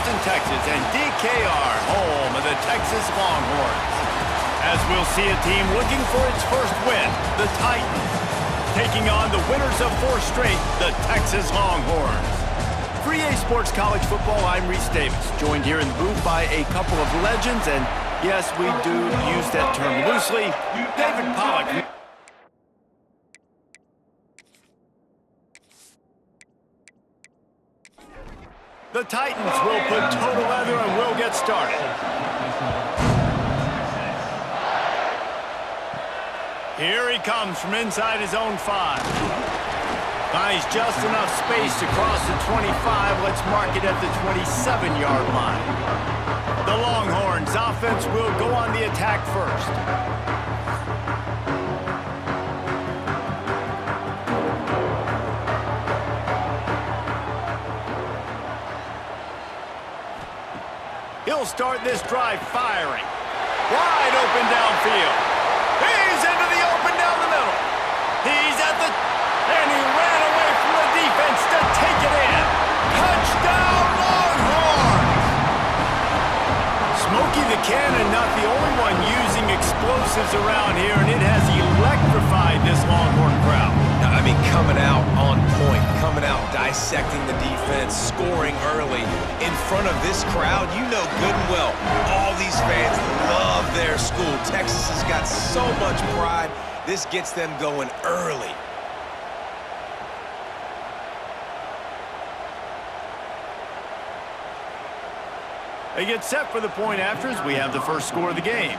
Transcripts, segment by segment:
Austin, Texas, and DKR, home of the Texas Longhorns. As we'll see a team looking for its first win, the Titans, taking on the winners of 4 straight, the Texas Longhorns. For EA Sports College Football, I'm Reese Davis, joined here in the booth by a couple of legends, and yes, we do use that term loosely, David Pollock. The Titans will put total leather and will get started. Here he comes from inside his own 5. Buys just enough space to cross the 25. Let's mark it at the 27-yard line. The Longhorns offense will go on the attack first. He'll start this drive firing. Wide open downfield. He's into the open down the middle. He's at the... And he ran away from the defense to take it in. Touchdown, Longhorns! Smokey the Cannon not the only one using explosives around here, and it has electrified this Longhorn crowd. I mean, coming out on point, coming out dissecting the defense, scoring early. In front of this crowd, you know good and well, all these fans love their school. Texas has got so much pride. This gets them going early. They get set for the point afters. We have the first score of the game.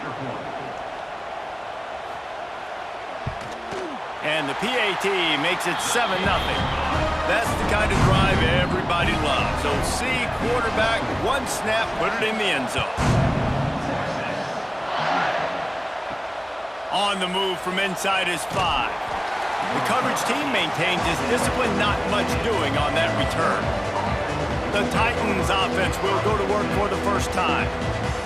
And the PAT makes it 7-0. That's the kind of drive everybody loves. So see quarterback, one snap, put it in the end zone. On the move from inside his 5. The coverage team maintains his discipline, not much doing on that return. The Titans offense will go to work for the first time.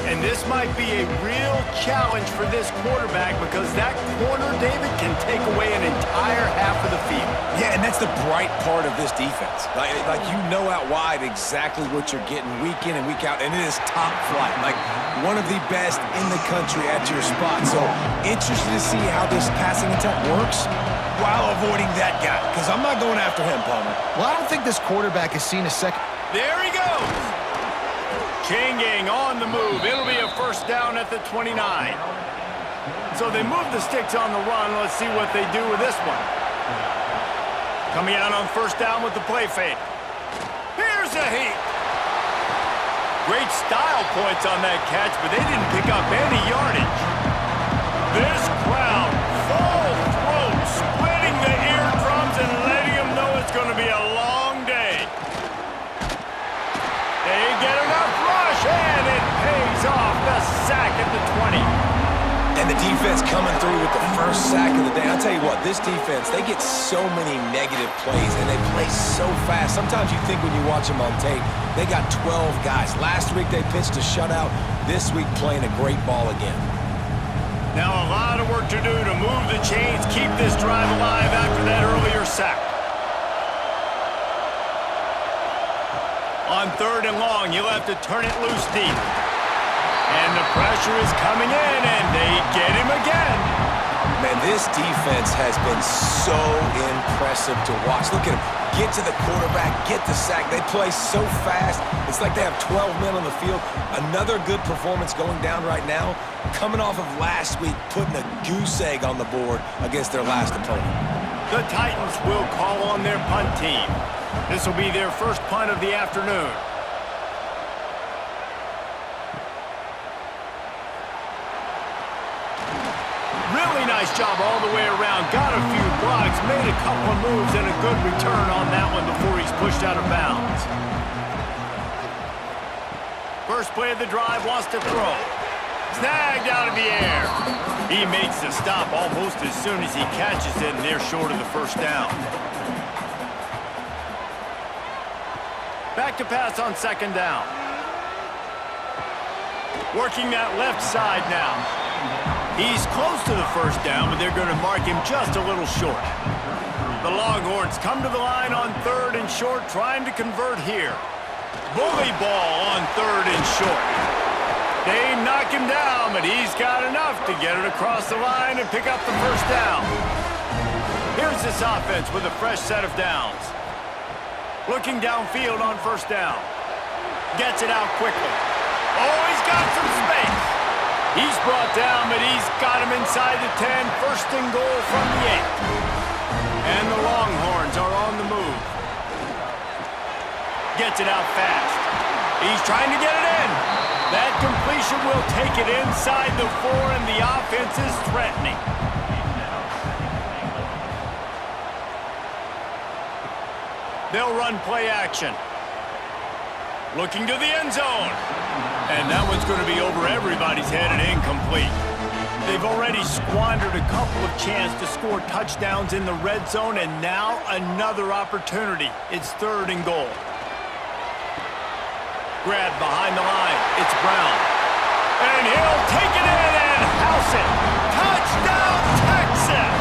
And this might be a real challenge for this quarterback because that corner, David, can take away an entire half of the field. Yeah, and that's the bright part of this defense. Like you know out wide exactly what you're getting week in and week out, and it is top flight. Like one of the best in the country at your spot. So interested to see how this passing attack works while avoiding that guy, because I'm not going after him, Palmer. Well, I don't think this quarterback has seen a second. There he goes. Chain gang on the move. It'll be a first down at the 29. So they move the sticks on the run. Let's see what they do with this one. Coming out on first down with the play fake. Here's a heat. Great style points on that catch, but they didn't pick up any yardage. This crowd, full throat, splitting the eardrums and letting them know it's going to be a long day. They get enough rush, and it pays off. The sack at the 20. And the defense coming through with the first sack of the day. I'll tell you what, this defense, they get so many negative plays, and they play so fast. Sometimes you think when you watch them on tape, they got 12 guys. Last week they pitched a shutout. This week playing a great ball again. Now a lot of work to do to move the chains, keep this drive alive after that earlier sack. On 3rd and long, you'll have to turn it loose deep. And the pressure is coming in, and they get him again. Man, this defense has been so impressive to watch. Look at him. Get to the quarterback, get the sack. They play so fast. It's like they have 12 men on the field. Another good performance going down right now. Coming off of last week, putting a goose egg on the board against their last opponent. The Titans will call on their punt team. This will be their first punt of the afternoon. Really nice job all the way around. Got a few blocks, made a couple of moves, and a good return on that one before he's pushed out of bounds. First play of the drive, wants to throw. Snagged out of the air. He makes the stop almost as soon as he catches it, and they're short of the first down. Back to pass on 2nd down. Working that left side now. He's close to the first down, but they're going to mark him just a little short. The Longhorns come to the line on 3rd and short, trying to convert here. Bully ball on 3rd and short. They knock him down, but he's got enough to get it across the line and pick up the first down. Here's this offense with a fresh set of downs. Looking downfield on 1st down. Gets it out quickly. Oh, he's got some space. He's brought down, but he's got him inside the 10. 1st and goal from the 8. And the Longhorns are on the move. Gets it out fast. He's trying to get it in. That completion will take it inside the 4, and the offense is threatening. They'll run play action. Looking to the end zone. And that one's going to be over everybody's head and incomplete. They've already squandered a couple of chances to score touchdowns in the red zone, and now another opportunity. It's 3rd and goal. Grab behind the line. It's Brown. And he'll take it in and house it. Touchdown, Texas!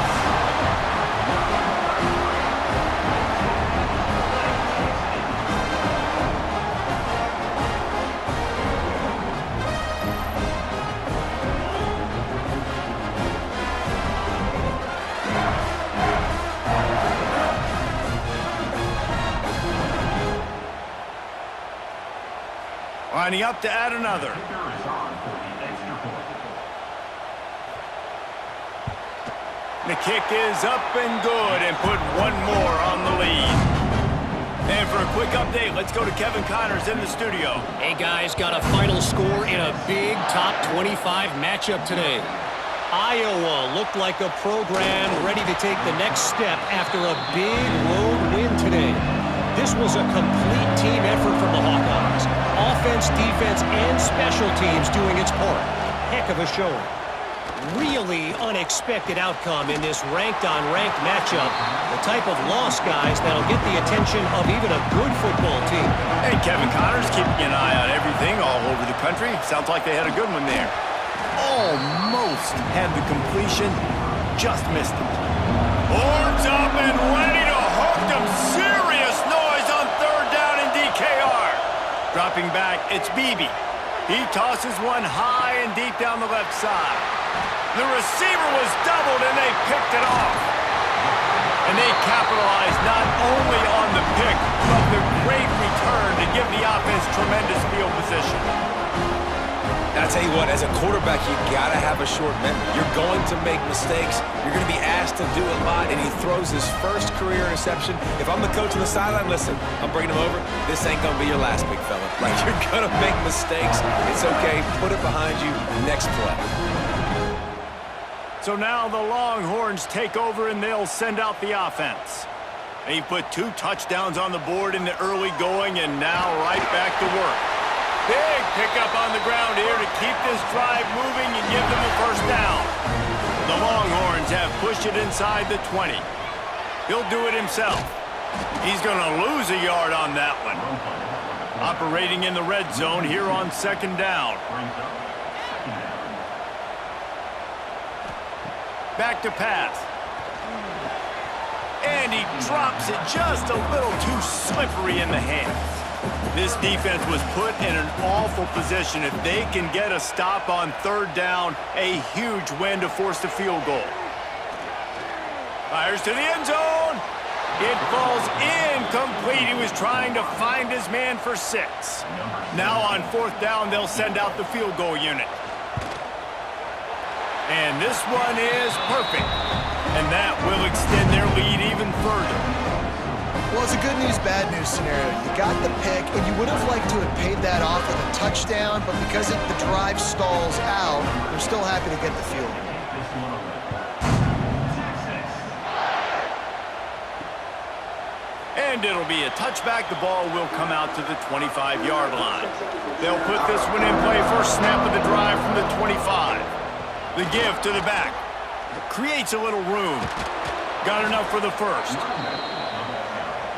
Lining up to add another. The kick is up and good and put one more on the lead. And for a quick update, let's go to Kevin Connors in the studio. Hey guys, got a final score in a big top 25 matchup today. Iowa looked like a program ready to take the next step after a big road win today. This was a complete team effort from the Hawkeyes. Offense, defense, and special teams doing its part. Heck of a showing. Really unexpected outcome in this ranked-on-ranked matchup. The type of loss, guys, that'll get the attention of even a good football team. Hey, Kevin Connors keeping an eye on everything all over the country. Sounds like they had a good one there. Almost had the completion, just missed it. Horns up and ready to hook them. Serious noise on 3rd down in DKR. Dropping back, it's Beebe. He tosses one high and deep down the left side. The receiver was doubled, and they picked it off. And they capitalized not only on the pick, but the great return to give the offense tremendous field position. I tell you what, as a quarterback, you got to have a short memory. You're going to make mistakes. You're going to be asked to do a lot, and he throws his first career interception. If I'm the coach on the sideline, listen, I'm bringing him over. This ain't going to be your last, big fella. Like, you're going to make mistakes. It's okay. Put it behind you. Next play. So now the Longhorns take over, and they'll send out the offense. They put 2 touchdowns on the board in the early going, and now right back to work. Big pickup on the ground here to keep this drive moving and give them a first down. The Longhorns have pushed it inside the 20. He'll do it himself. He's going to lose a yard on that one. Operating in the red zone here on 2nd down. Back to pass. And he drops it just a little too slippery in the hands. This defense was put in an awful position. If they can get a stop on 3rd down, a huge win to force the field goal. Fires to the end zone. It falls incomplete. He was trying to find his man for 6. Now on 4th down, they'll send out the field goal unit. And this one is perfect. And that will extend their lead even further. Well, it's a good news, bad news scenario. You got the pick, and you would have liked to have paid that off with a touchdown, but because the drive stalls out, they're still happy to get the field goal. And it'll be a touchback. The ball will come out to the 25-yard line. They'll put this one in play. First snap of the drive from the 25. The give to the back. Creates a little room. Got enough for the first.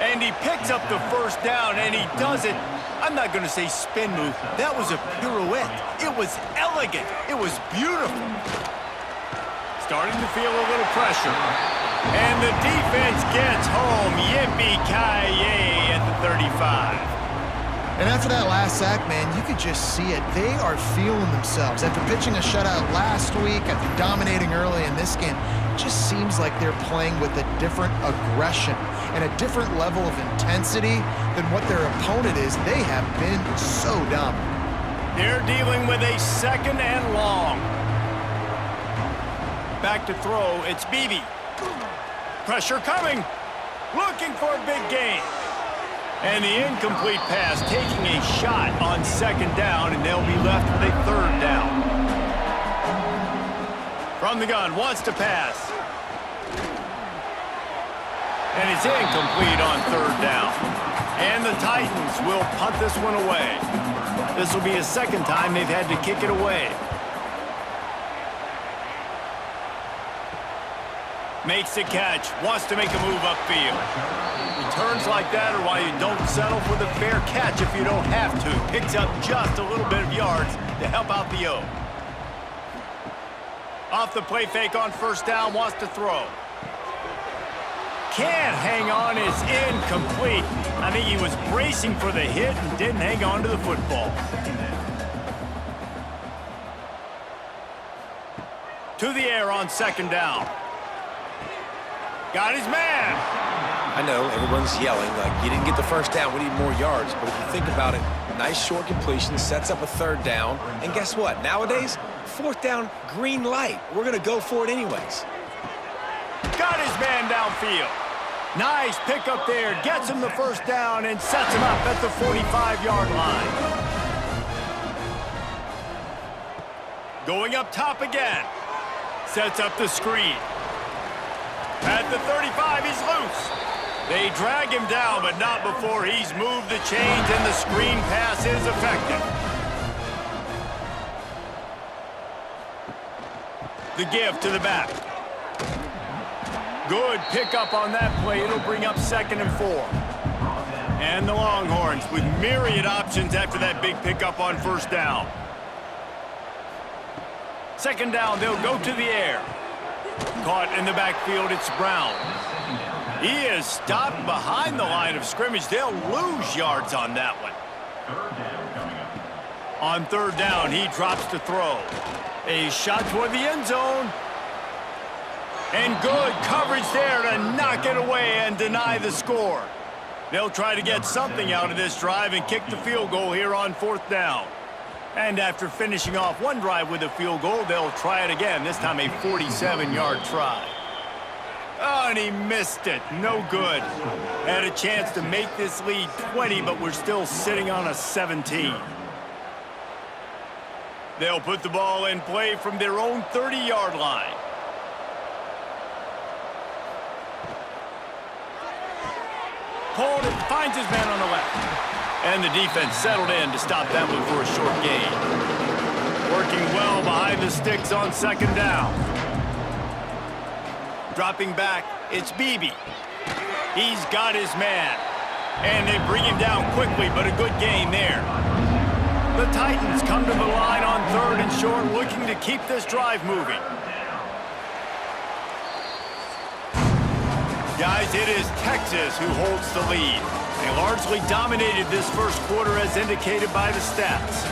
And he picks up the first down, and he does it. I'm not going to say spin move. That was a pirouette. It was elegant. It was beautiful. Starting to feel a little pressure. And the defense gets home. Yippee-ki-yay at the 35. And after that last sack, man, you could just see it. They are feeling themselves. After pitching a shutout last week, after dominating early in this game, it just seems like they're playing with a different aggression and a different level of intensity than what their opponent is. They have been so dominant. They're dealing with a 2nd and long. Back to throw, it's Beebe. Pressure coming. Looking for a big gain. And the incomplete pass taking a shot on 2nd down, and they'll be left with a 3rd down. From the gun, wants to pass. And it's incomplete on 3rd down. And the Titans will punt this one away. This will be a 2nd time they've had to kick it away. Makes the catch, wants to make a move upfield. Returns like that are why you don't settle for the fair catch if you don't have to. Picks up just a little bit of yards to help out the O. Off the play fake on 1st down, wants to throw. Can't hang on, is incomplete. I think he was bracing for the hit and didn't hang on to the football. To the air on 2nd down. Got his man. I know everyone's yelling like you didn't get the 1st down, we need more yards. But if you think about it, nice short completion, sets up a 3rd down. And guess what? Nowadays, 4th down, green light. We're going to go for it anyways. Got his man downfield. Nice pick up there. Gets him the 1st down and sets him up at the 45-yard line. Going up top again. Sets up the screen. At the 35, he's loose. They drag him down, but not before he's moved the chains and the screen pass is effective. The give to the back. Good pickup on that play. It'll bring up 2nd and 4. And the Longhorns with myriad options after that big pickup on 1st down. 2nd down, they'll go to the air. Caught in the backfield, it's Brown. He is stopped behind the line of scrimmage. They'll lose yards on that one. On 3rd down, he drops to throw. A shot toward the end zone. And good coverage there to knock it away and deny the score. They'll try to get something out of this drive and kick the field goal here on 4th down. And after finishing off one drive with a field goal, they'll try it again, this time a 47-yard try. Oh, and he missed it. No good. Had a chance to make this lead 20, but we're still sitting on a 17. They'll put the ball in play from their own 30-yard line. Pulled and finds his man on the left. And the defense settled in to stop that one for a short gain. Working well behind the sticks on 2nd down. Dropping back, it's Beebe. He's got his man. And they bring him down quickly, but a good gain there. The Titans come to the line on 3rd and short, looking to keep this drive moving. Guys, it is Texas who holds the lead. They largely dominated this 1st quarter as indicated by the stats.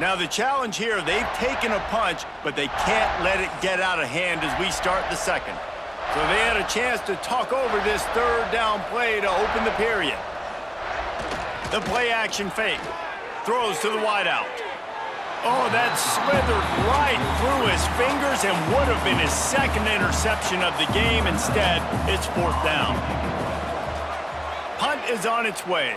Now the challenge here, they've taken a punch, but they can't let it get out of hand as we start the 2nd. So they had a chance to talk over this 3rd down play to open the period. The play action fake. Throws to the wideout. Oh, that slithered right through his fingers and would have been his 2nd interception of the game. Instead, it's 4th down. Punt is on its way.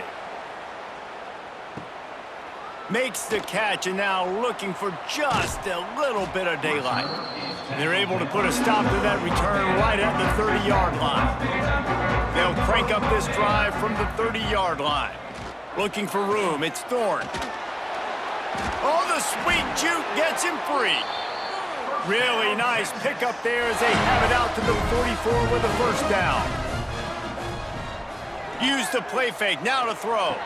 Makes the catch and now looking for just a little bit of daylight. They're able to put a stop to that return right at the 30-yard line. They'll crank up this drive from the 30-yard line. Looking for room, it's Thorne. Oh, the sweet juke gets him free. Really nice pickup there as they have it out to the 44 with a 1st down. Use the play fake, now to throw.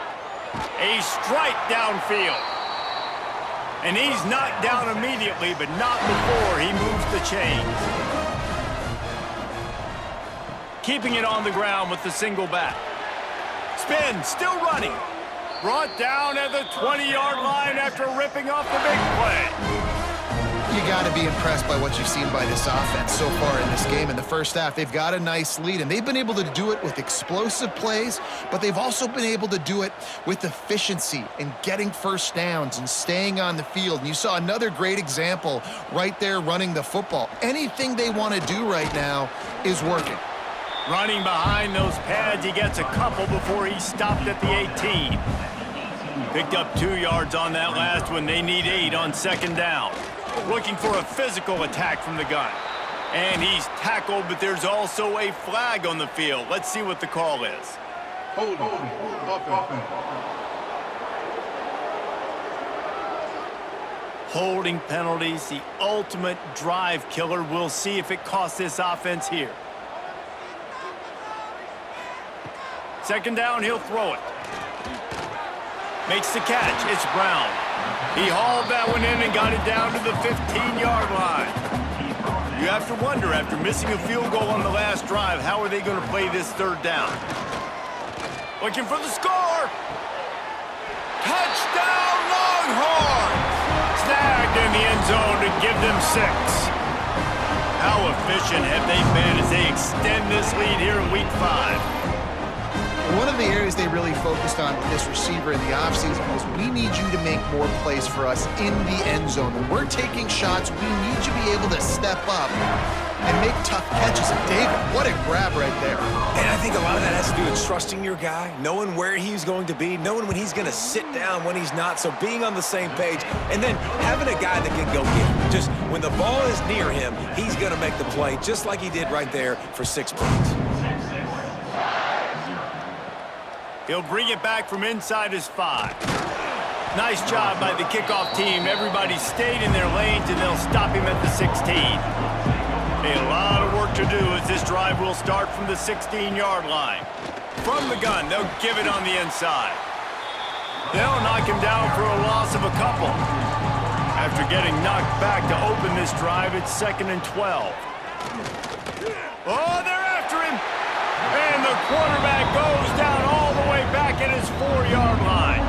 A strike downfield. And he's knocked down immediately, but not before he moves the chains. Keeping it on the ground with the single back. Spin, still running. Brought down at the 20-yard line after ripping off the big play. You got to be impressed by what you've seen by this offense so far in this game. In the first half, they've got a nice lead, and they've been able to do it with explosive plays, but they've also been able to do it with efficiency and getting first downs and staying on the field. And you saw another great example right there running the football. Anything they want to do right now is working. Running behind those pads, he gets a couple before he stopped at the 18. Picked up 2 yards on that last one. They need 8 on second down. Looking for a physical attack from the gun. And he's tackled, but there's also a flag on the field. Let's see what the call is. Holding penalties, the ultimate drive killer. We'll see if it costs this offense here. Second down, he'll throw it. Makes the catch. It's Brown. He hauled that one in and got it down to the 15-yard line. You have to wonder, after missing a field goal on the last drive, how are they going to play this third down? Looking for the score. Touchdown, Longhorns! Snagged in the end zone to give them 6. How efficient have they been as they extend this lead here in Week 5? One of the areas they really focused on with this receiver in the offseason was, we need you to make more plays for us in the end zone. When we're taking shots, we need you to be able to step up and make tough catches. And David, what a grab right there. And I think a lot of that has to do with trusting your guy, knowing where he's going to be, knowing when he's going to sit down, when he's not, so being on the same page, and then having a guy that can go get it. Just when the ball is near him, he's going to make the play, just like he did right there for 6 points. He'll bring it back from inside his 5. Nice job by the kickoff team. Everybody stayed in their lanes, and they'll stop him at the 16. A lot of work to do as this drive will start from the 16-yard line. From the gun, they'll give it on the inside. They'll knock him down for a loss of a couple. After getting knocked back to open this drive, it's 2nd and 12. Oh, they're after him! And the quarterback goes down all the way back at his 4-yard line.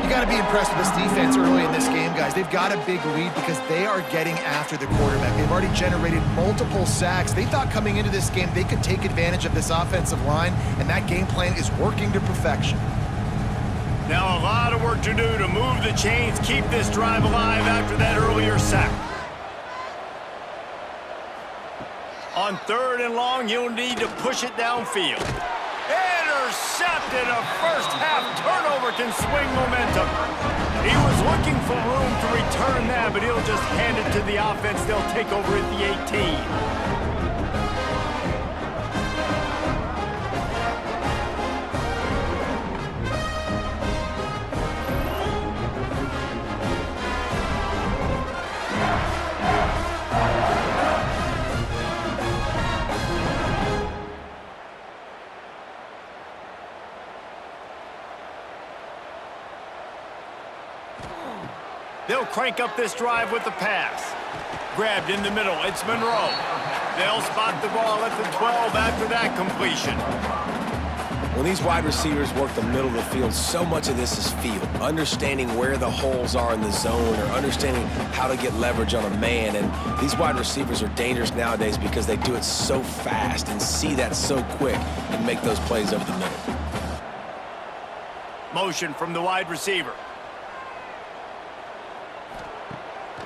You got to be impressed with this defense early in this game, guys. They've got a big lead because they are getting after the quarterback. They've already generated multiple sacks. They thought coming into this game they could take advantage of this offensive line, and that game plan is working to perfection. Now a lot of work to do to move the chains, keep this drive alive after that earlier sack. On 3rd and long, he'll need to push it downfield. Intercepted. A first-half turnover can swing momentum. He was looking for room to return that, but he'll just hand it to the offense. They'll take over at the 18. They'll crank up this drive with the pass. Grabbed in the middle, it's Monroe. They'll spot the ball at the 12 after that completion. When these wide receivers work the middle of the field, so much of this is feel. Understanding where the holes are in the zone, or understanding how to get leverage on a man. And these wide receivers are dangerous nowadays because they do it so fast and see that so quick and make those plays over the middle. Motion from the wide receiver.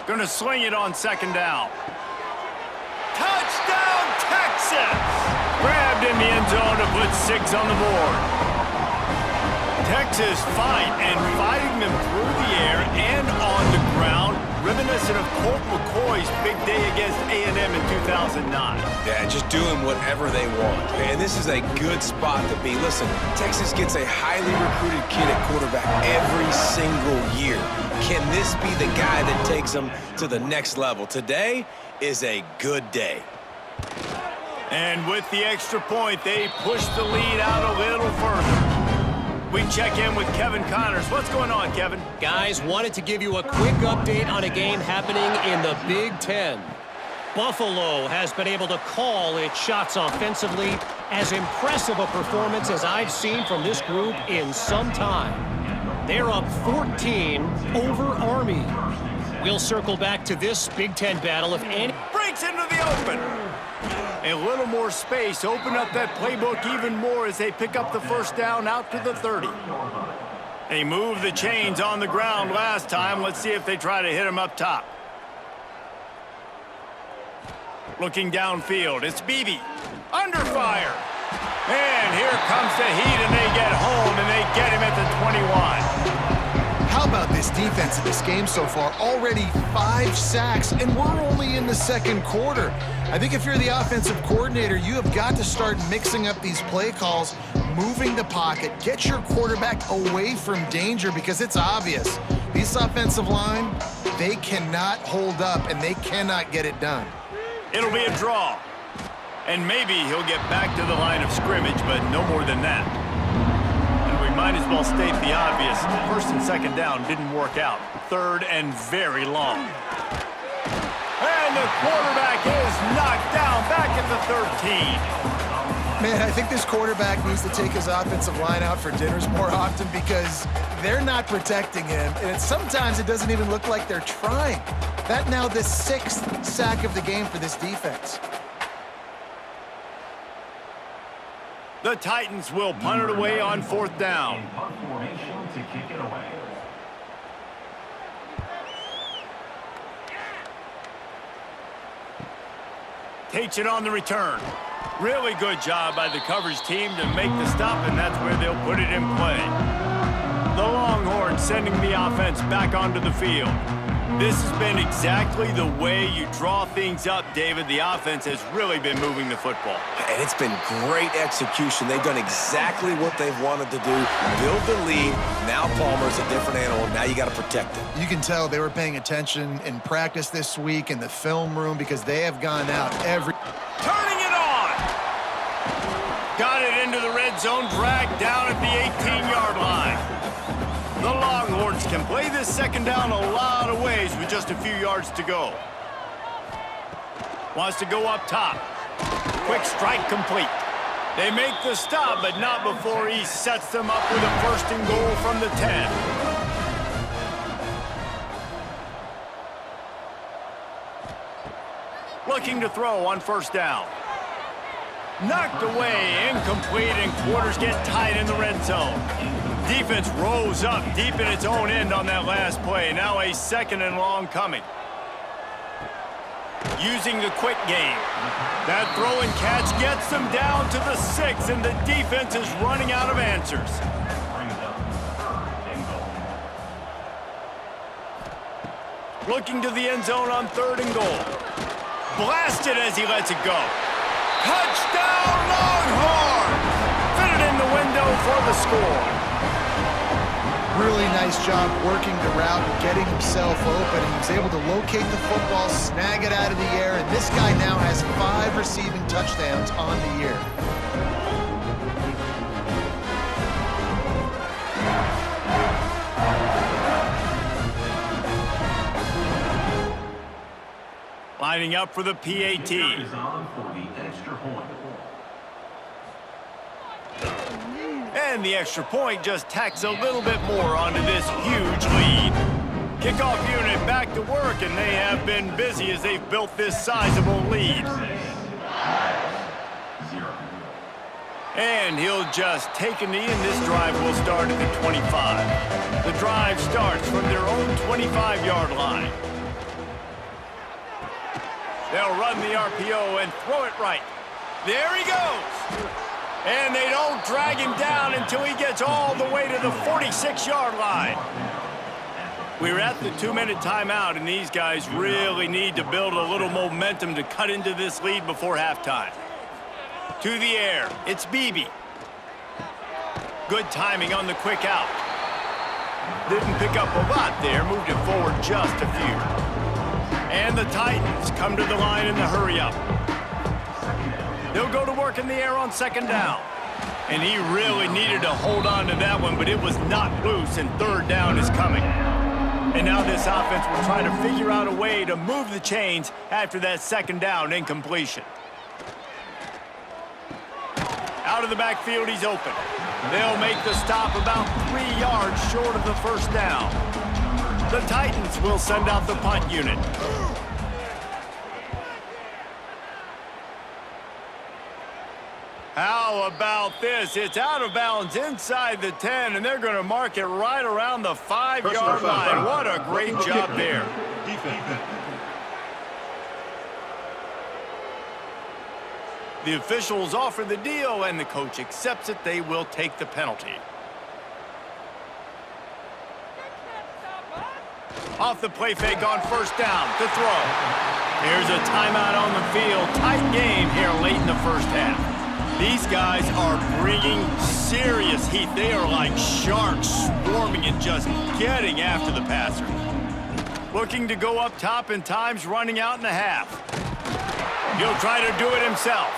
Going to sling it on 2nd down. Touchdown, Texas! Grabbed in the end zone to put 6 on the board. Texas fighting them through the air and on the ground, reminiscent of Colt McCoy's big day against A&M in 2009. Yeah, just doing whatever they want. And this is a good spot to be. Listen, Texas gets a highly recruited kid at quarterback every single year. Can this be the guy that takes them to the next level? Today is a good day. And with the extra point, they push the lead out a little further. We check in with Kevin Connors. What's going on, Kevin? Guys, wanted to give you a quick update on a game happening in the Big Ten. Buffalo has been able to call its shots offensively. As impressive a performance as I've seen from this group in some time. They're up 14 over Army. We'll circle back to this Big Ten battle if any. Breaks into the open. A little more space. Open up that playbook even more as they pick up the first down out to the 30. They moved the chains on the ground last time. Let's see if they try to hit them up top. Looking downfield, it's Beebe. Under fire. And here comes the heat, and they get home, and they get him at the 21. How about this defense in this game so far? Already 5 sacks, and we're only in the second quarter. I think if you're the offensive coordinator, you have got to start mixing up these play calls, moving the pocket, get your quarterback away from danger, because it's obvious. This offensive line, they cannot hold up, and they cannot get it done. It'll be a draw. And maybe he'll get back to the line of scrimmage, but no more than that. And we might as well state the obvious. First and second down didn't work out. Third and very long. And the quarterback is knocked down back at the 13. Man, I think this quarterback needs to take his offensive line out for dinners more often, because they're not protecting him. And sometimes it doesn't even look like they're trying. That now the 6th sack of the game for this defense. The Titans will punt it away on 4th down. Takes it on the return. Really good job by the coverage team to make the stop, and that's where they'll put it in play. The Longhorns sending the offense back onto the field. This has been exactly the way you draw things up, David. The offense has really been moving the football. And it's been great execution. They've done exactly what they've wanted to do. Build the lead. Now Palmer's a different animal. Now you got to protect him. You can tell they were paying attention in practice this week in the film room, because they have gone out every... Turning it on! Got it into the red zone, dragged down at the 18-yard line. The Longhorns can play this second down a lot of ways with just a few yards to go. Wants to go up top. Quick strike complete. They make the stop, but not before he sets them up with a 1st and goal from the 10. Looking to throw on 1st down. Knocked away, incomplete, and quarters get tight in the red zone. Defense rose up deep in its own end on that last play. Now a 2nd and long coming. Using the quick game. That throw and catch gets them down to the 6, and the defense is running out of answers. Looking to the end zone on 3rd and goal. Blasted as he lets it go. Touchdown, Longhorns! Fitted in the window for the score. Really nice job working the route and getting himself open. He was able to locate the football, snag it out of the air, and this guy now has 5 receiving touchdowns on the year. Lining up for the PAT. And the extra point just tacks a little bit more onto this huge lead. Kickoff unit back to work, and they have been busy as they've built this sizable lead. And he'll just take a knee, and this drive will start at the 25. The drive starts from their own 25-yard line. They'll run the RPO and throw it right. There he goes. And they don't drag him down until he gets all the way to the 46-yard line. We're at the 2-minute timeout, and these guys really need to build a little momentum to cut into this lead before halftime. To the air, it's Beebe. Good timing on the quick out. Didn't pick up a lot there, moved it forward just a few. And the Titans come to the line in the hurry up. They'll go to work in the air on 2nd down. And he really needed to hold on to that one, but it was not loose, and third down is coming. And now this offense will try to figure out a way to move the chains after that second down incompletion. Out of the backfield, he's open. They'll make the stop about 3 yards short of the first down. The Titans will send out the punt unit. How about this? It's out of bounds inside the 10, and they're going to mark it right around the 5-yard line. What a great job there. The officials offer the deal, and the coach accepts it. They will take the penalty. Off the play fake on first down to throw. Here's a timeout on the field. Tight game here late in the first half. These guys are bringing serious heat. They are like sharks swarming and just getting after the passer. Looking to go up top and time's running out in the half. He'll try to do it himself.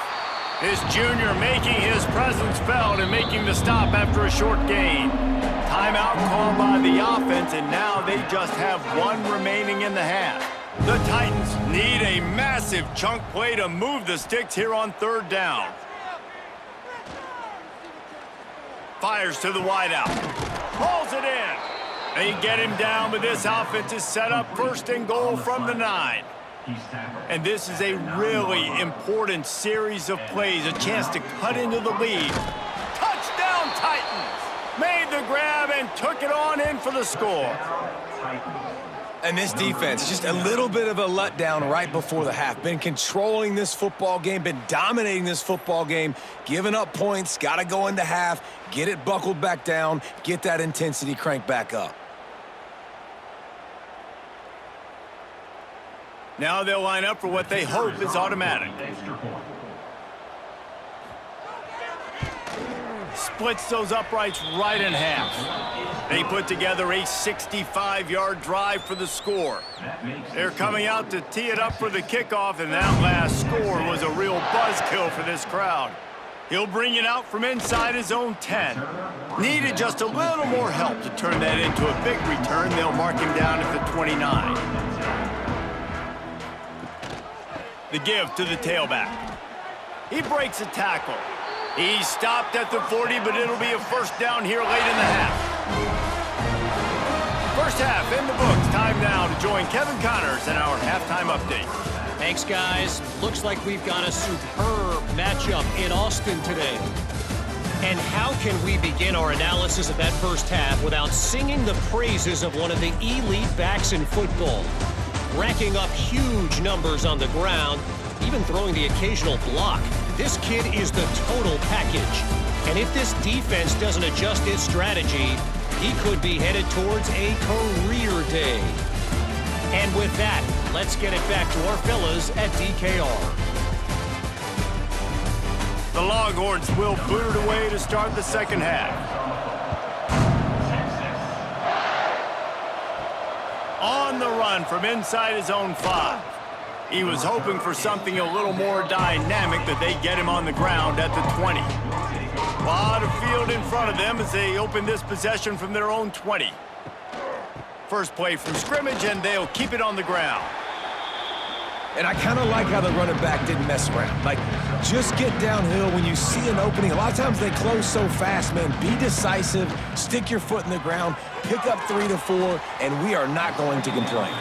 This junior making his presence felt and making the stop after a short gain. Timeout called by the offense, and now they just have one remaining in the half. The Titans need a massive chunk play to move the sticks here on third down. Fires to the wideout. Pulls it in. They get him down, but this offense is set up first and goal from the 9. And this is a really important series of plays, a chance to cut into the lead. Touchdown Titans! Made the grab and took it on in for the score. And this defense, just a little bit of a letdown right before the half. Been controlling this football game, been dominating this football game, giving up points, got to go into half, get it buckled back down, get that intensity cranked back up. Now they'll line up for what they hope is automatic. Splits those uprights right in half. They put together a 65-yard drive for the score. They're coming out to tee it up for the kickoff, and that last score was a real buzzkill for this crowd. He'll bring it out from inside his own 10. Needed just a little more help to turn that into a big return. They'll mark him down at the 29. The give to the tailback. He breaks a tackle. He's stopped at the 40, but it'll be a first down here late in the half. First half in the books. Time now to join Kevin Connors in our halftime update. Thanks, guys. Looks like we've got a superb matchup in Austin today. And how can we begin our analysis of that first half without singing the praises of one of the elite backs in football? Racking up huge numbers on the ground, even throwing the occasional block. This kid is the total package. And if this defense doesn't adjust its strategy, he could be headed towards a career day. And with that, let's get it back to our fellas at DKR. The Longhorns will boot it away to start the second half. On the run from inside his own 5. He was hoping for something a little more dynamic, that they get him on the ground at the 20. A lot of field in front of them as they open this possession from their own 20. First play from scrimmage, and they'll keep it on the ground. And I kind of like how the running back didn't mess around. Like, just get downhill when you see an opening. A lot of times they close so fast, man. Be decisive, stick your foot in the ground, pick up 3 to 4, and we are not going to complain.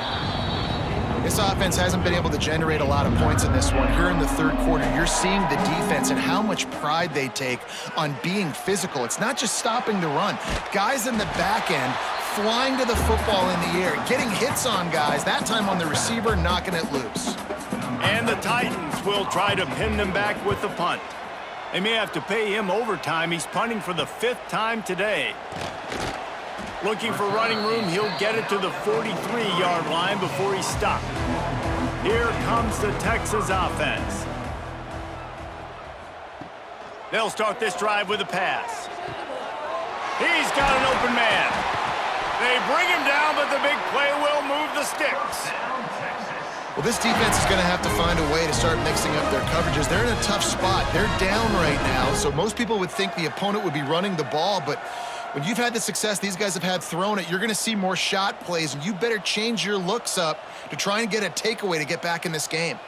This offense hasn't been able to generate a lot of points in this one. Here in the third quarter, you're seeing the defense and how much pride they take on being physical. It's not just stopping the run. Guys in the back end flying to the football in the air, getting hits on guys, that time on the receiver, knocking it loose. And the Titans will try to pin them back with the punt. They may have to pay him overtime. He's punting for the 5th time today. Looking for running room, he'll get it to the 43-yard line before he's stopped. Here comes the Texas offense. They'll start this drive with a pass. He's got an open man. They bring him down, but the big play will move the sticks. Well, this defense is going to have to find a way to start mixing up their coverages. They're in a tough spot. They're down right now, so most people would think the opponent would be running the ball, but when you've had the success these guys have had throwing it, you're going to see more shot plays, and you better change your looks up to try and get a takeaway to get back in this game.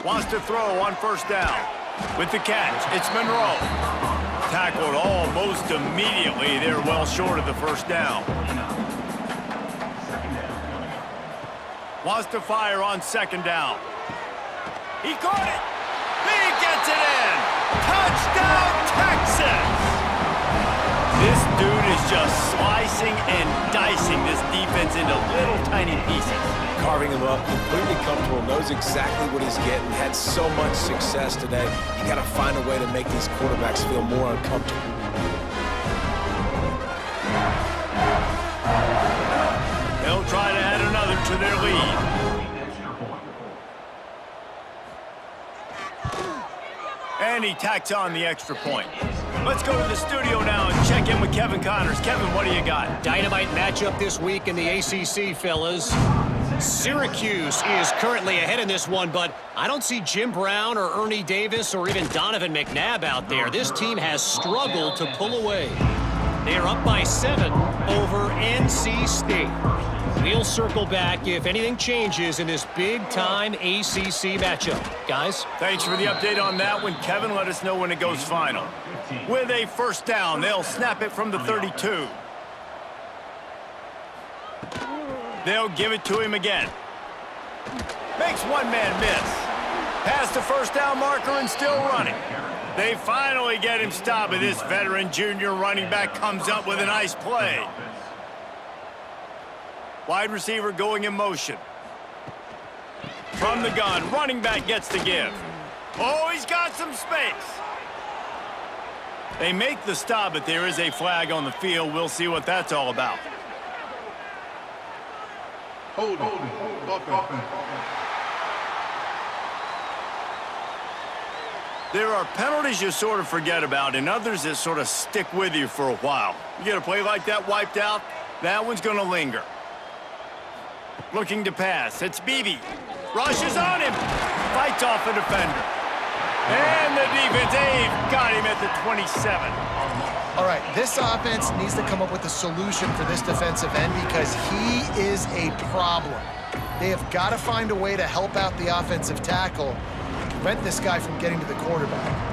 Wants to throw on first down. With the catch, it's Monroe. Tackled almost immediately. They're well short of the first down. Wants to fire on second down. He caught it. He gets it in. Touchdown, Texas. This dude is just slicing and dicing this defense into little tiny pieces. Carving him up, completely comfortable, knows exactly what he's getting, had so much success today. You got to find a way to make these quarterbacks feel more uncomfortable. They'll try to add another to their lead. And he tacks on the extra point. Let's go to the studio now and check in with Kevin Connors. Kevin, what do you got? Dynamite matchup this week in the ACC, fellas. Syracuse is currently ahead in this one, but I don't see Jim Brown or Ernie Davis or even Donovan McNabb out there. This team has struggled to pull away. They are up by 7 over NC State. We'll circle back if anything changes in this big-time ACC matchup. Guys? Thanks for the update on that one. Kevin, let us know when it goes final. With a first down, they'll snap it from the 32. They'll give it to him again. Makes one man miss. Past the first down marker and still running. They finally get him stopped, but this veteran junior running back comes up with a nice play. Wide receiver going in motion. From the gun, running back gets the give. Oh, he's got some space. They make the stop, but there is a flag on the field. We'll see what that's all about. Hold it. There are penalties you sort of forget about and others that sort of stick with you for a while. You get a play like that wiped out, that one's going to linger. Looking to pass. It's Beebe. Rushes on him. Fights off a defender. And the defense, they've got him at the 27. All right, this offense needs to come up with a solution for this defensive end because he is a problem. They have got to find a way to help out the offensive tackle and prevent this guy from getting to the quarterback.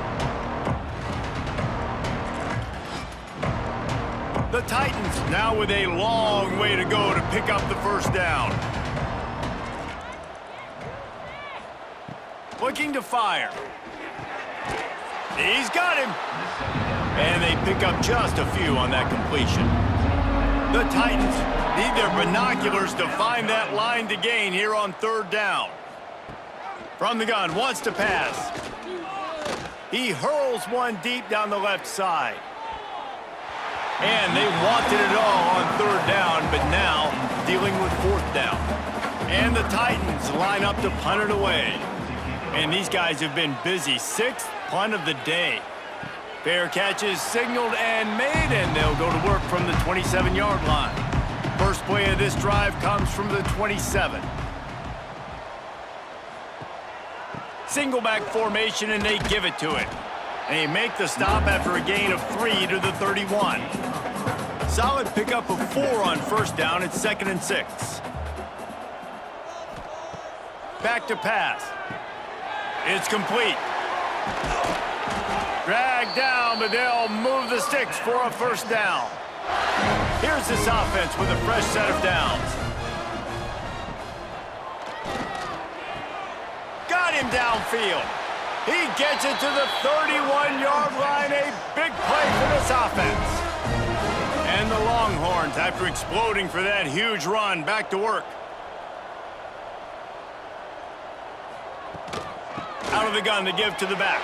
The Titans now with a long way to go to pick up the first down. Looking to fire. He's got him. And they pick up just a few on that completion. The Titans need their binoculars to find that line to gain here on third down. From the gun, wants to pass. He hurls one deep down the left side. And they wanted it all on third down, but now dealing with fourth down. And the Titans line up to punt it away. And these guys have been busy. Sixth punt of the day. Fair catch is signaled and made, and they'll go to work from the 27-yard line. First play of this drive comes from the 27. Single back formation, and they give it to it. They make the stop after a gain of 3 to the 31. Solid pickup of 4 on first down. It's 2nd and 6. Back to pass. It's complete. Dragged down, but they'll move the sticks for a first down. Here's this offense with a fresh set of downs. Got him downfield. He gets it to the 31-yard line. A big play for this offense. And the Longhorns, after exploding for that huge run, back to work. Out of the gun to give to the back.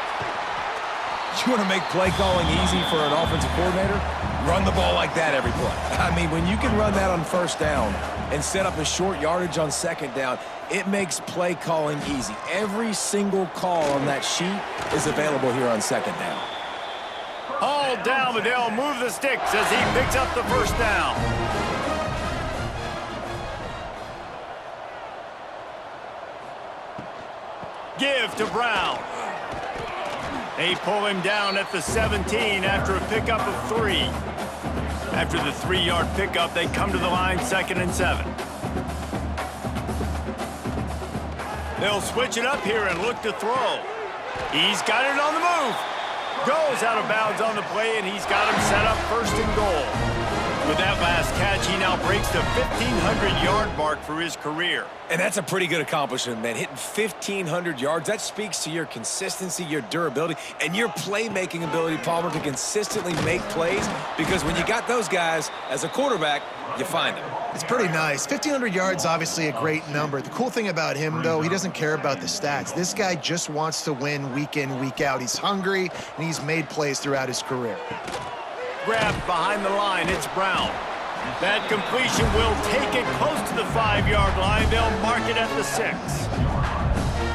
You want to make play calling easy for an offensive coordinator? Run the ball like that every play. I mean, when you can run that on first down and set up a short yardage on second down, it makes play calling easy. Every single call on that sheet is available here on second down. Hauled down, but they'll move the sticks as he picks up the first down. Give to Brown. They pull him down at the 17 after a pickup of 3. After the 3-yard pickup, they come to the line 2nd and 7. They'll switch it up here and look to throw. He's got it on the move. Goes out of bounds on the play, and he's got him set up 1st and goal. With that last catch, he now breaks the 1,500-yard mark for his career. And that's a pretty good accomplishment, man. Hitting 1,500 yards, that speaks to your consistency, your durability, and your playmaking ability, Palmer, to consistently make plays, because when you got those guys as a quarterback, you find them. It's pretty nice. 1,500 yards, obviously a great number. The cool thing about him, though, he doesn't care about the stats. This guy just wants to win week in, week out. He's hungry, and he's made plays throughout his career. Grabbed behind the line, it's Brown. That completion will take it close to the 5-yard line. They'll mark it at the 6.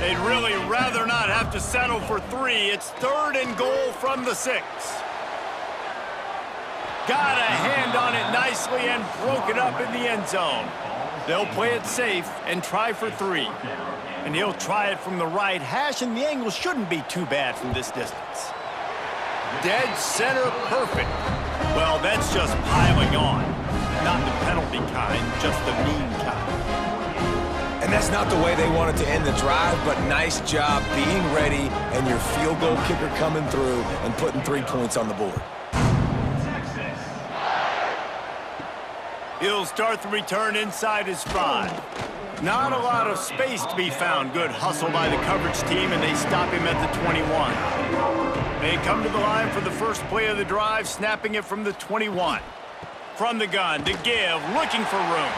They'd really rather not have to settle for 3. It's 3rd and goal from the 6. Got a hand on it nicely and broke it up in the end zone. They'll play it safe and try for 3. And he'll try it from the right hash, and the angle shouldn't be too bad from this distance. Dead center perfect. Well, that's just piling on. Not the penalty kind, just the mean kind. And that's not the way they wanted to end the drive, but nice job being ready and your field goal kicker coming through and putting 3 points on the board. He'll start the return inside his 5. Not a lot of space to be found. Good hustle by the coverage team, and they stop him at the 21. They come to the line for the first play of the drive, snapping it from the 21. From the gun to give, looking for room.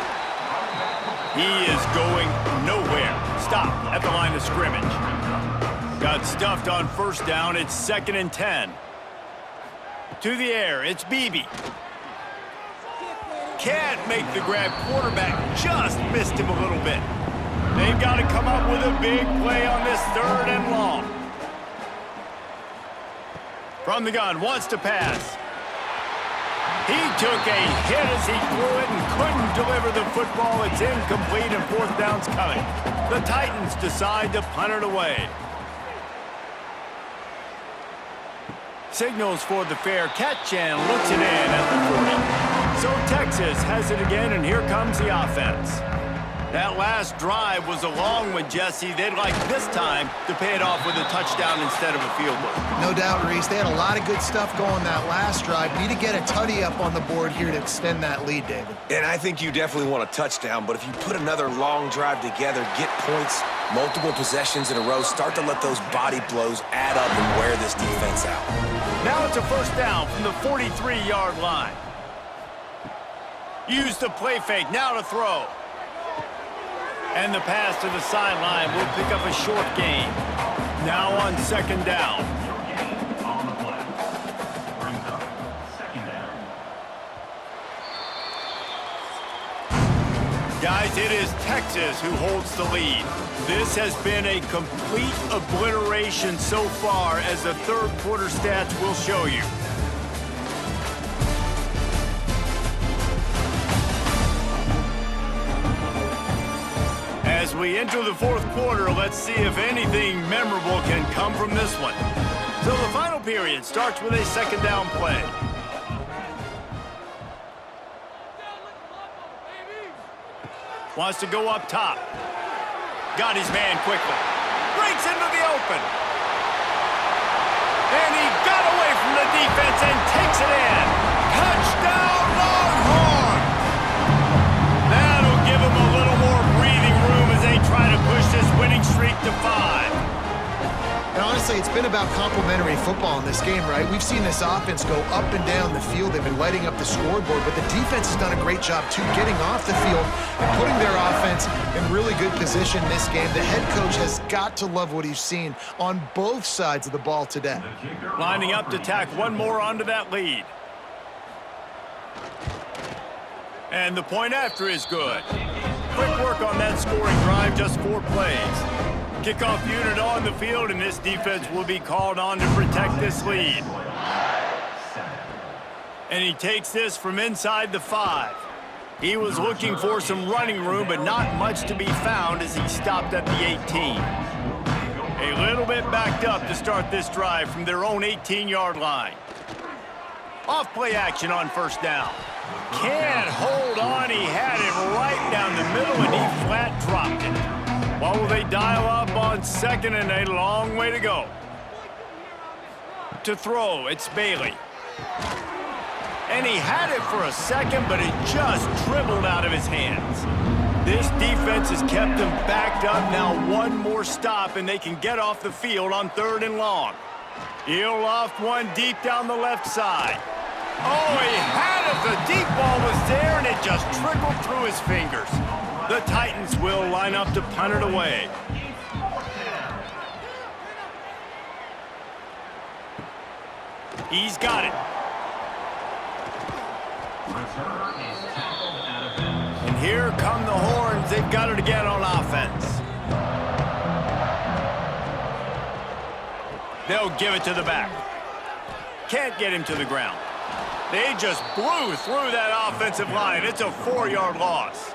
He is going nowhere. Stop at the line of scrimmage. Got stuffed on 1st down. It's 2nd and 10. To the air, it's Beebe. Can't make the grab. Quarterback just missed him a little bit. They've got to come up with a big play on this 3rd and long. From the gun, wants to pass. He took a hit as he threw it and couldn't deliver the football. It's incomplete and 4th down's coming. The Titans decide to punt it away. Signals for the fair catch and looks it in at the 40. So Texas has it again, and here comes the offense. That last drive was a long one, Jesse. They'd like this time to pay it off with a touchdown instead of a field goal. No doubt, Reese. They had a lot of good stuff going that last drive. Need to get a tutty up on the board here to extend that lead, David. And I think you definitely want a touchdown, but if you put another long drive together, get points, multiple possessions in a row, start to let those body blows add up and wear this defense out. Now it's a 1st down from the 43-yard line. Use the play fake, now to throw. And the pass to the sideline will pick up a short gain. Now on 2nd down. Guys, it is Texas who holds the lead. This has been a complete obliteration so far, as the 3rd quarter stats will show you. As we enter the 4th quarter, let's see if anything memorable can come from this one. So the final period starts with a 2nd down play. Wants to go up top. Got his man quickly. Breaks into the open. And he got away from the defense and takes it in. Touchdown, Longhorns! That'll give him a little more breathing room as they try to push this winning streak to 5. And honestly, it's been about complementary football in this game, right? We've seen this offense go up and down the field. They've been lighting up the scoreboard, but the defense has done a great job, too, getting off the field and putting their offense in really good position in this game. The head coach has got to love what he's seen on both sides of the ball today. Lining up to tack one more onto that lead. And the point after is good. Quick work on that scoring drive, just 4 plays. Kickoff unit on the field, and this defense will be called on to protect this lead. And he takes this from inside the 5. He was looking for some running room, but not much to be found as he stopped at the 18. A little bit backed up to start this drive from their own 18-yard line. Off play action on first down. Can't hold on. He had it right down the middle, and he flat dropped it. What will they dial up on second and a long way to go? To throw, it's Bailey. And he had it for a second, but it just dribbled out of his hands. This defense has kept them backed up. Now one more stop, and they can get off the field on 3rd and long. He'll loft one deep down the left side. Oh, he had it. The deep ball was there, and it just trickled through his fingers. The Titans will line up to punt it away. He's got it. And here come the Horns. They've got it again on offense. They'll give it to the back. Can't get him to the ground. They just blew through that offensive line. It's a 4-yard loss.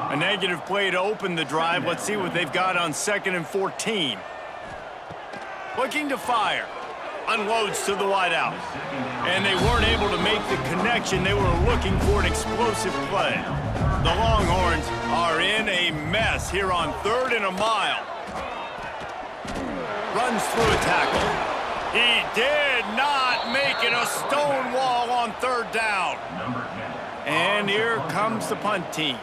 A negative play to open the drive. Let's see what they've got on 2nd and 14. Looking to fire. Unloads to the wideout. And they weren't able to make the connection. They were looking for an explosive play. The Longhorns are in a mess here on 3rd and a mile. Runs through a tackle. He did not make it. A stone wall on 3rd down. And here comes the punt team.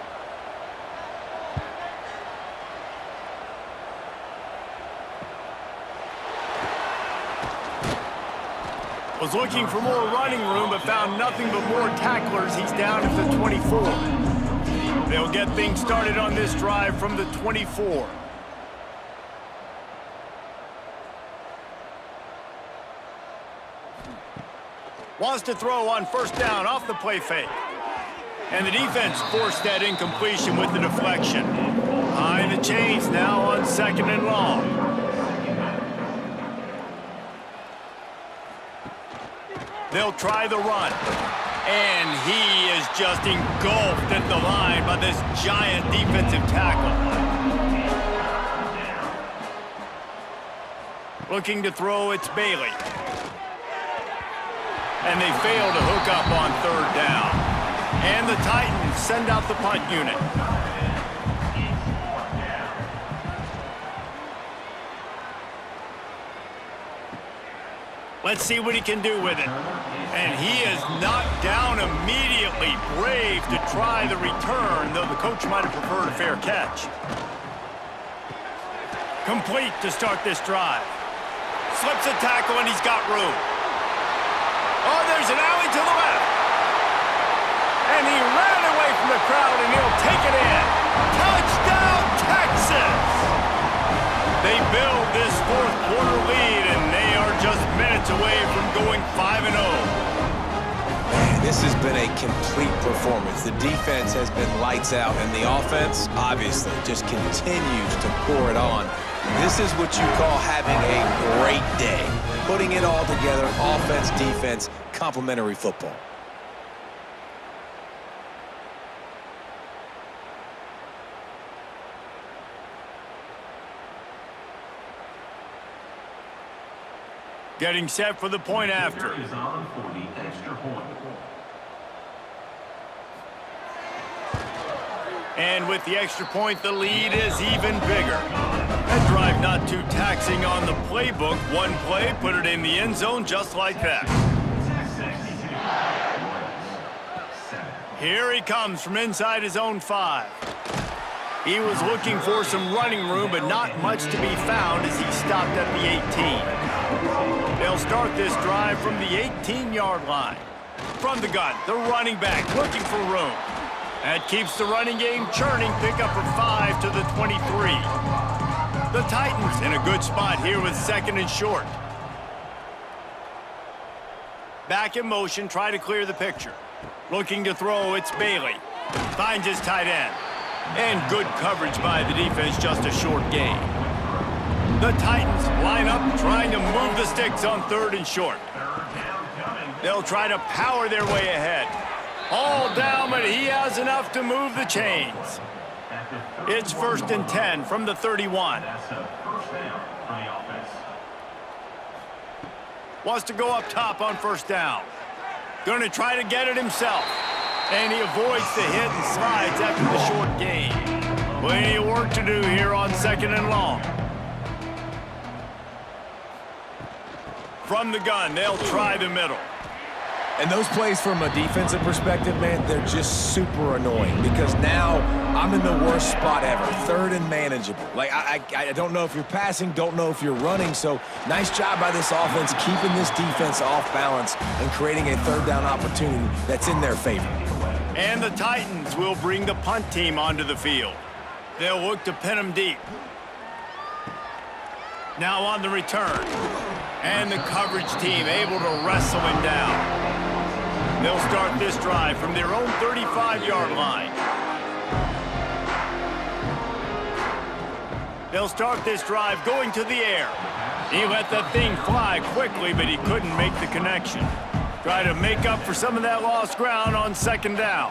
Was looking for more running room, but found nothing but more tacklers. He's down at the 24. They'll get things started on this drive from the 24. Wants to throw on first down off the play fake. And the defense forced that incompletion with the deflection. High the chains now on 2nd and long. They'll try the run. And he is just engulfed at the line by this giant defensive tackle. Looking to throw, it's Bailey. And they fail to hook up on 3rd down. And the Titans send out the punt unit. Let's see what he can do with it. And he is knocked down immediately. Brave to try the return, though the coach might have preferred a fair catch. Complete to start this drive. Slips a tackle, and he's got room. Oh, there's an alley to the left. And he ran away from the crowd, and he'll take it in. Touchdown, Texas! They build this 4th quarter lead, and they are just minutes away from going 5-0. Man, this has been a complete performance. The defense has been lights out, and the offense, obviously, just continues to pour it on. This is what you call having a great day. Putting it all together, offense, defense, complementary football. Getting set for the point after. And with the extra point, the lead is even bigger. That drive not too taxing on the playbook. One play, put it in the end zone just like that. Here he comes from inside his own 5. He was looking for some running room, but not much to be found as he stopped at the 18. They'll start this drive from the 18-yard line. From the gun, the running back looking for room. That keeps the running game churning. Pick up for 5 to the 23. The Titans in a good spot here with 2nd and short. Back in motion, try to clear the picture. Looking to throw, it's Bailey. Finds his tight end. And good coverage by the defense, just a short gain. The Titans line up, trying to move the sticks on 3rd and short. They'll try to power their way ahead. All down, but he has enough to move the chains. It's 1st and 10 from the 31. Wants to go up top on 1st down. Going to try to get it himself. And he avoids the hit and slides after the short gain. Plenty of work to do here on 2nd and long. From the gun, they'll try the middle. And those plays from a defensive perspective, man, they're just super annoying because now I'm in the worst spot ever, 3rd and manageable. Like, I don't know if you're passing, don't know if you're running, so nice job by this offense keeping this defense off balance and creating a 3rd down opportunity that's in their favor. And the Titans will bring the punt team onto the field. They'll look to pin them deep. Now on the return. And the coverage team able to wrestle him down. They'll start this drive from their own 35-yard line. They'll start this drive going to the air. He let that thing fly quickly, but he couldn't make the connection. Try to make up for some of that lost ground on 2nd down.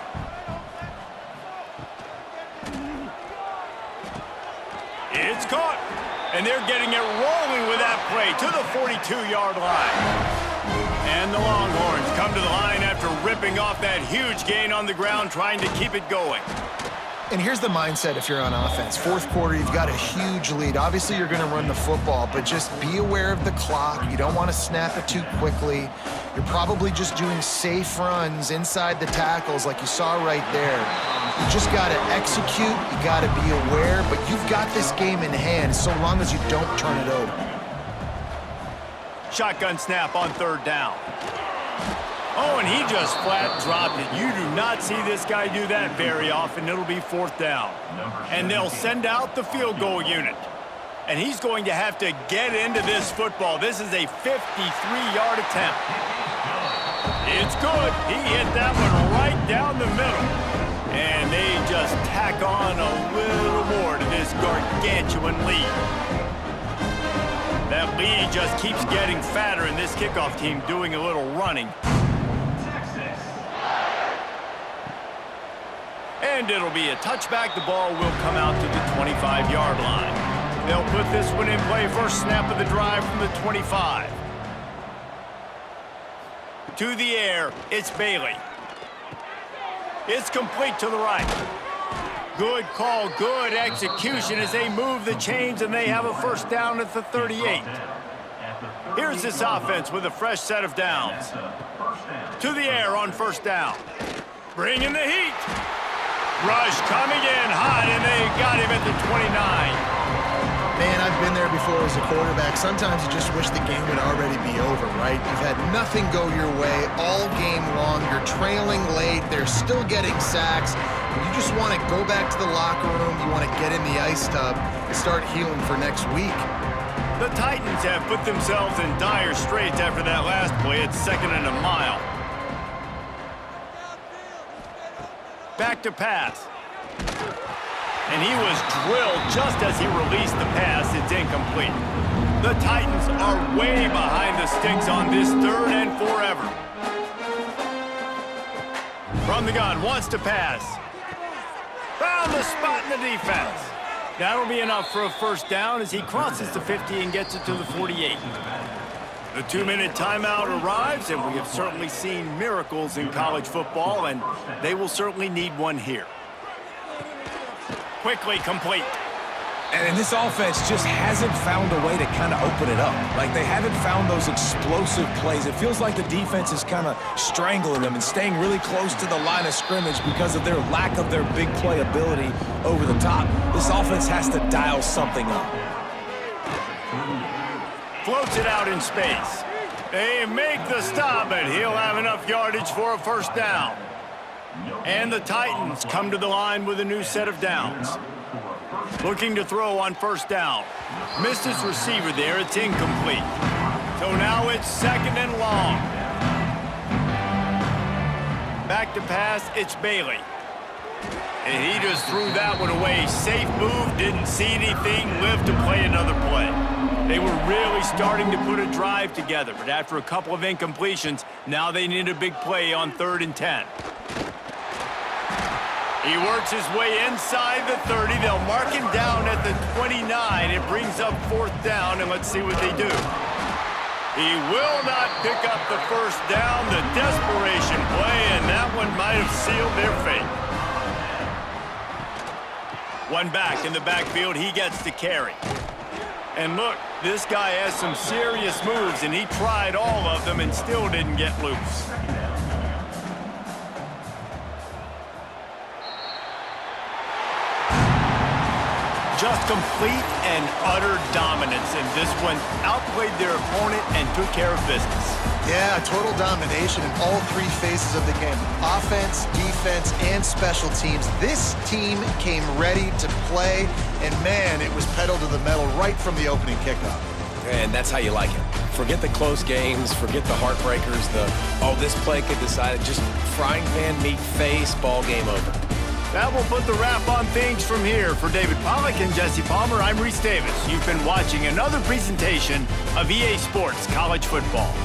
It's caught. And they're getting it rolling with that play to the 42-yard line. And the Longhorns come to the line after ripping off that huge gain on the ground, trying to keep it going. And here's the mindset if you're on offense. 4th quarter, you've got a huge lead. Obviously, you're going to run the football, but just be aware of the clock. You don't want to snap it too quickly. You're probably just doing safe runs inside the tackles like you saw right there. You just got to execute. You got to be aware, but you've got this game in hand so long as you don't turn it over. Shotgun snap on 3rd down. Oh, and he just flat dropped it. You do not see this guy do that very often. It'll be 4th down. And they'll send out the field goal unit. And he's going to have to get into this football. This is a 53-yard attempt. It's good. He hit that one right down the middle. And they just tack on a little more to this gargantuan lead. That lead just keeps getting fatter, and this kickoff team doing a little running. And it'll be a touchback. The ball will come out to the 25-yard line. They'll put this one in play. First snap of the drive from the 25. To the air, it's Bailey. It's complete to the right. Good call, good execution as they move the chains, and they have a 1st down at the 38. Here's this offense with a fresh set of downs. To the air on 1st down. Bringing the heat. Rush coming in hot, and they got him at the 29. Man, I've been there before as a quarterback. Sometimes you just wish the game would already be over, right? You've had nothing go your way all game long. You're trailing late. They're still getting sacks. You just want to go back to the locker room. You want to get in the ice tub and start healing for next week. The Titans have put themselves in dire straits after that last play. It's 2nd and a mile. Back to pass. And he was drilled just as he released the pass. It's incomplete. The Titans are way behind the sticks on this 3rd and forever. From the gun, wants to pass. Found the spot in the defense. That'll be enough for a 1st down as he crosses the 50 and gets it to the 48. The 2-minute timeout arrives, and we have certainly seen miracles in college football, and they will certainly need one here. Quickly complete. And this offense just hasn't found a way to kind of open it up. Like, they haven't found those explosive plays. It feels like the defense is kind of strangling them and staying really close to the line of scrimmage because of their lack of their big play ability over the top. This offense has to dial something up. Floats it out in space. They make the stop, but he'll have enough yardage for a 1st down. And the Titans come to the line with a new set of downs. Looking to throw on 1st down. Missed his receiver there. It's incomplete. So now it's 2nd and long. Back to pass. It's Bailey. And he just threw that one away. Safe move. Didn't see anything. Lived to play another play. They were really starting to put a drive together. But after a couple of incompletions, now they need a big play on 3rd and 10. He works his way inside the 30. They'll mark him down at the 29. It brings up 4th down, and let's see what they do. He will not pick up the first down. The desperation play, and that one might have sealed their fate. One back in the backfield. He gets to carry. And look, this guy has some serious moves, and he tried all of them and still didn't get loose. Just complete and utter dominance in this one. Outplayed their opponent and took care of business. Yeah, total domination in all 3 phases of the game. Offense, defense, and special teams. This team came ready to play, and man, it was pedal to the metal right from the opening kickoff. And that's how you like it. Forget the close games, forget the heartbreakers, this play could decide it. Just frying pan meet face, ball game over. That will put the wrap on things from here. For David Pollack and Jesse Palmer, I'm Reese Davis. You've been watching another presentation of EA Sports College Football.